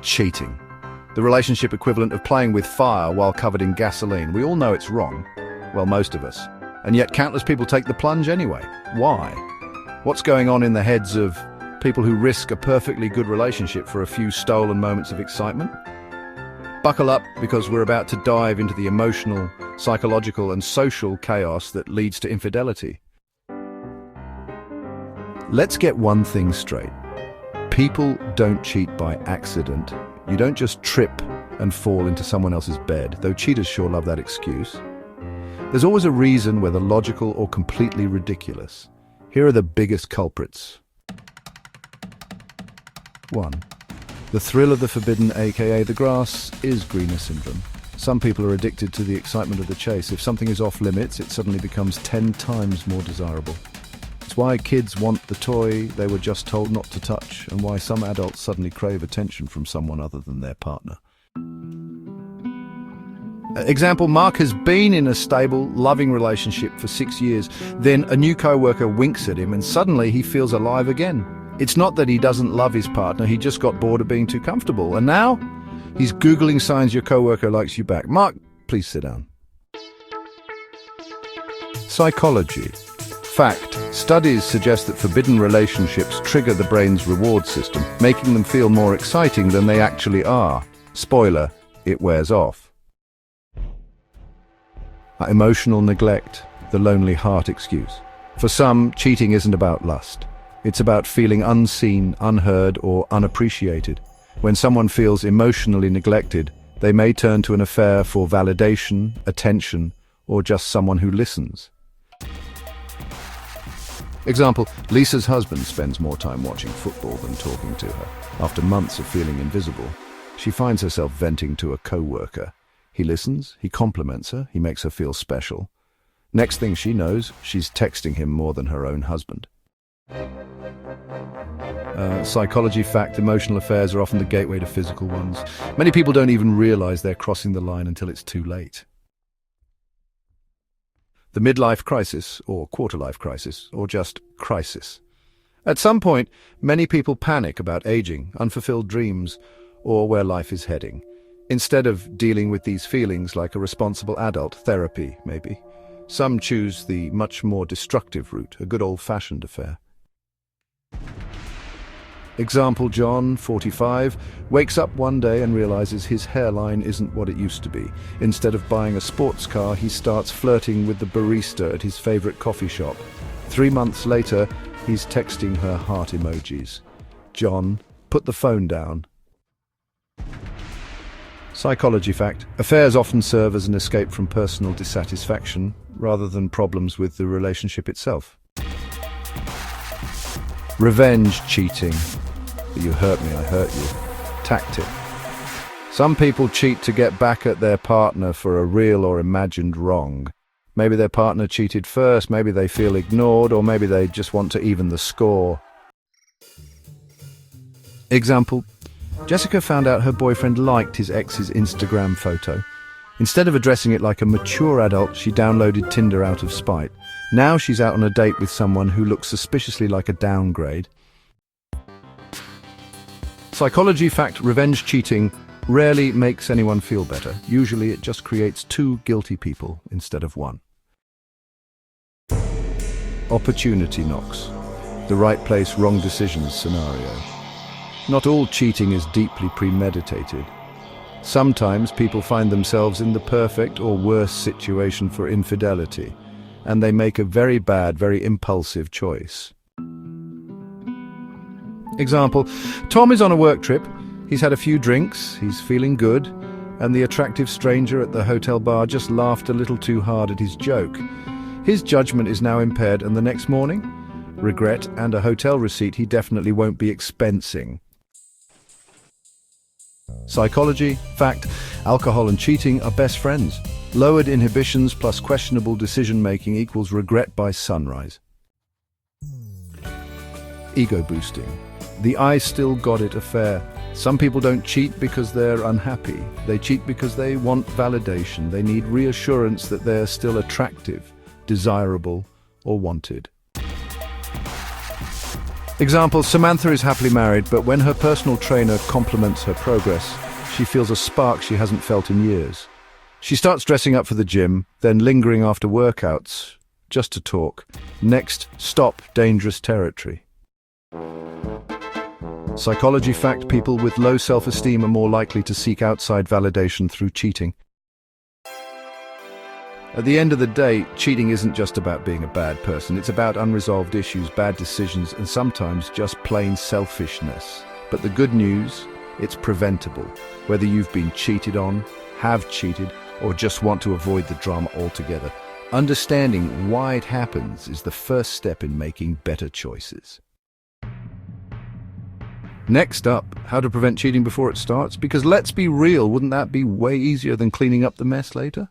Cheating. The relationship equivalent of playing with fire while covered in gasoline. We all know it's wrong. Well, most of us. And yet countless people take the plunge anyway. Why? What's going on in the heads of people who risk a perfectly good relationship for a few stolen moments of excitement? Buckle up, because we're about to dive into the emotional, psychological, and social chaos that leads to infidelity. Let's get one thing straight. People don't cheat by accident. You don't just trip and fall into someone else's bed, though cheaters sure love that excuse. There's always a reason, whether logical or completely ridiculous. Here are the biggest culprits. 1. The thrill of the forbidden, aka the grass, is greener syndrome. Some people are addicted to the excitement of the chase. If something is off limits, it suddenly becomes 10 times more desirable. It's why kids want the toy they were just told not to touch, and why some adults suddenly crave attention from someone other than their partner. Example, Mark has been in a stable, loving relationship for 6 years. Then a new co-worker winks at him and suddenly he feels alive again. It's not that he doesn't love his partner, he just got bored of being too comfortable. And now he's Googling signs your co-worker likes you back. Mark, please sit down. Psychology. Fact. Studies suggest that forbidden relationships trigger the brain's reward system, making them feel more exciting than they actually are. Spoiler, it wears off. Emotional neglect, the lonely heart excuse. For some, cheating isn't about lust. It's about feeling unseen, unheard, or unappreciated. When someone feels emotionally neglected, they may turn to an affair for validation, attention, or just someone who listens. Example, Lisa's husband spends more time watching football than talking to her. After months of feeling invisible, she finds herself venting to a co-worker. He listens, he compliments her, he makes her feel special. Next thing she knows, she's texting him more than her own husband. Psychology fact, emotional affairs are often the gateway to physical ones. Many people don't even realize they're crossing the line until it's too late. The midlife crisis, or quarter-life crisis, or just crisis. At some point, many people panic about aging, unfulfilled dreams, or where life is heading. Instead of dealing with these feelings like a responsible adult, therapy, maybe, some choose the much more destructive route, a good old-fashioned affair. Example, John, 45, wakes up one day and realizes his hairline isn't what it used to be. Instead of buying a sports car, he starts flirting with the barista at his favorite coffee shop. 3 months later, he's texting her heart emojis. John, put the phone down. Psychology fact, affairs often serve as an escape from personal dissatisfaction rather than problems with the relationship itself. Revenge cheating. You hurt me, I hurt you. Tactic. Some people cheat to get back at their partner for a real or imagined wrong. Maybe their partner cheated first, maybe they feel ignored, or maybe they just want to even the score. Example, Jessica found out her boyfriend liked his ex's Instagram photo. Instead of addressing it like a mature adult, she downloaded Tinder out of spite. Now she's out on a date with someone who looks suspiciously like a downgrade. Psychology fact, revenge cheating rarely makes anyone feel better. Usually it just creates 2 guilty people instead of 1. Opportunity knocks. The right place, wrong decisions scenario. Not all cheating is deeply premeditated. Sometimes people find themselves in the perfect or worse situation for infidelity, and they make a very bad, very impulsive choice. Example, Tom is on a work trip. He's had a few drinks, he's feeling good, and the attractive stranger at the hotel bar just laughed a little too hard at his joke. His judgment is now impaired, and the next morning, regret and a hotel receipt he definitely won't be expensing. Psychology fact, alcohol and cheating are best friends. Lowered inhibitions plus questionable decision-making equals regret by sunrise. Ego boosting. The I still got it affair. Some people don't cheat because they're unhappy. They cheat because they want validation. They need reassurance that they're still attractive, desirable, or wanted. Example, Samantha is happily married, but when her personal trainer compliments her progress, she feels a spark she hasn't felt in years. She starts dressing up for the gym, then lingering after workouts, just to talk. Next, stop dangerous territory. Psychology fact: people with low self-esteem are more likely to seek outside validation through cheating. At the end of the day, cheating isn't just about being a bad person. It's about unresolved issues, bad decisions, and sometimes just plain selfishness. But the good news, it's preventable. Whether you've been cheated on, have cheated, or just want to avoid the drama altogether, understanding why it happens is the first step in making better choices. Next up, how to prevent cheating before it starts. Because let's be real, wouldn't that be way easier than cleaning up the mess later?